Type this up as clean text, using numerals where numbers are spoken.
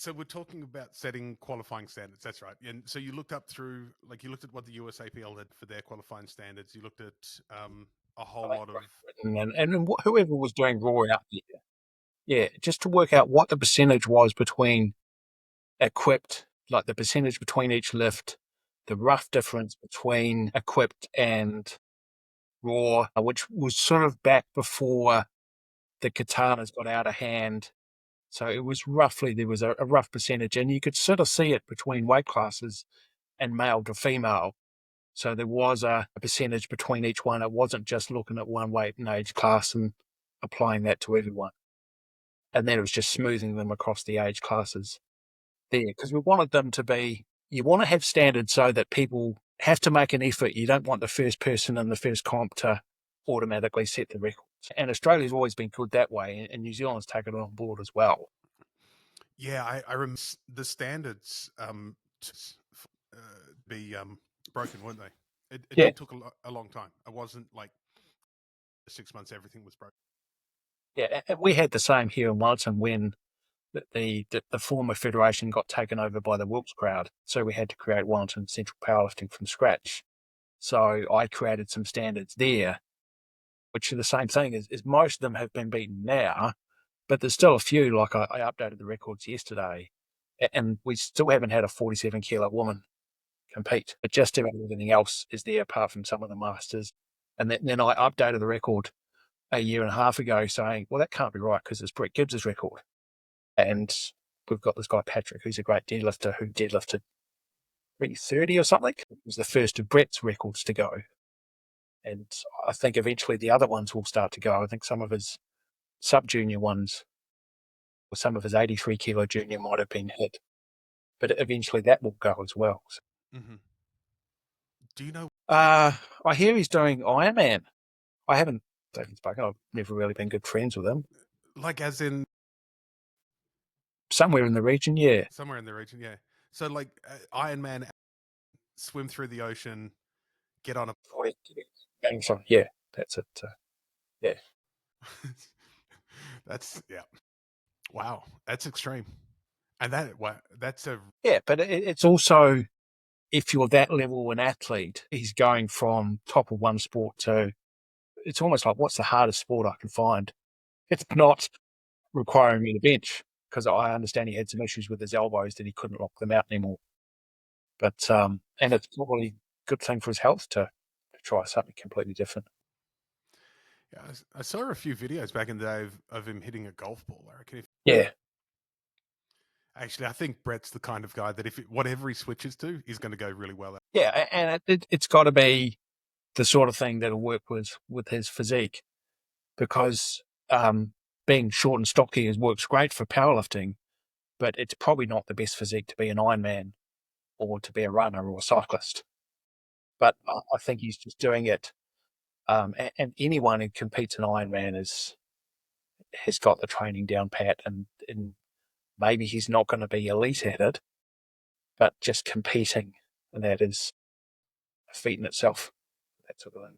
So we're talking about setting qualifying standards. That's right. And so you looked up through, like, you looked at what the USAPL did for their qualifying standards. You looked at a whole lot of. And whoever was doing raw out there, yeah, just to work out what the percentage was between equipped, like the percentage between each lift, the rough difference between equipped and raw, which was sort of back before the katanas got out of hand. So it was roughly, there was a rough percentage, and you could sort of see it between weight classes and male to female. So there was a percentage between each one. It wasn't just looking at one weight and age class and applying that to everyone. And then it was just smoothing them across the age classes there, because we wanted them to be, you want to have standards so that people have to make an effort. You don't want the first person in the first comp to automatically set the records. And Australia's always been good that way, and New Zealand's taken it on board as well. Yeah, I remember the standards be broken, weren't they? It did took a long time. It wasn't like 6 months everything was broken. Yeah, and we had the same here in Wellington when the former federation got taken over by the Wilkes crowd. So we had to create Wellington Central Powerlifting from scratch. So I created some standards there, which are the same thing as most of them have been beaten now, but there's still a few. Like I updated the records yesterday, and we still haven't had a 47 kilo woman compete, but just about everything else is there apart from some of the masters. And then I updated the record a year and a half ago saying, well, that can't be right because it's Brett Gibbs' record. And we've got this guy, Patrick, who's a great deadlifter, who deadlifted 330 or something. It was the first of Brett's records to go. And I think eventually the other ones will start to go. I think some of his sub-junior ones, or some of his 83 kilo junior might have been hit. But eventually that will go as well. Mm-hmm. Do you know? I hear he's doing Ironman. I haven't spoken. I've never really been good friends with him. Like, as in somewhere in the region, yeah. Somewhere in the region, yeah. So, like, Ironman, swim through the ocean, get on a. Yeah, that's it. Yeah. That's, yeah. Wow, that's extreme. And that's a. Yeah, but it's also, if you're that level an athlete, he's going from top of one sport to, it's almost like, what's the hardest sport I can find? It's not requiring me to bench, because I understand he had some issues with his elbows that he couldn't lock them out anymore. But, and it's probably a good thing for his health to try something completely different. Yeah, I saw a few videos back in the day of him hitting a golf ball. I reckon. Yeah. Actually, I think Brett's the kind of guy that whatever he switches to, he's going to go really well at. Yeah, and it's got to be the sort of thing that'll work with his physique, because being short and stocky works great for powerlifting, but it's probably not the best physique to be an Ironman or to be a runner or a cyclist. But I think he's just doing it. And anyone who competes in Ironman has got the training down pat, and maybe he's not going to be elite at it, but just competing, and that is a feat in itself. That sort of thing.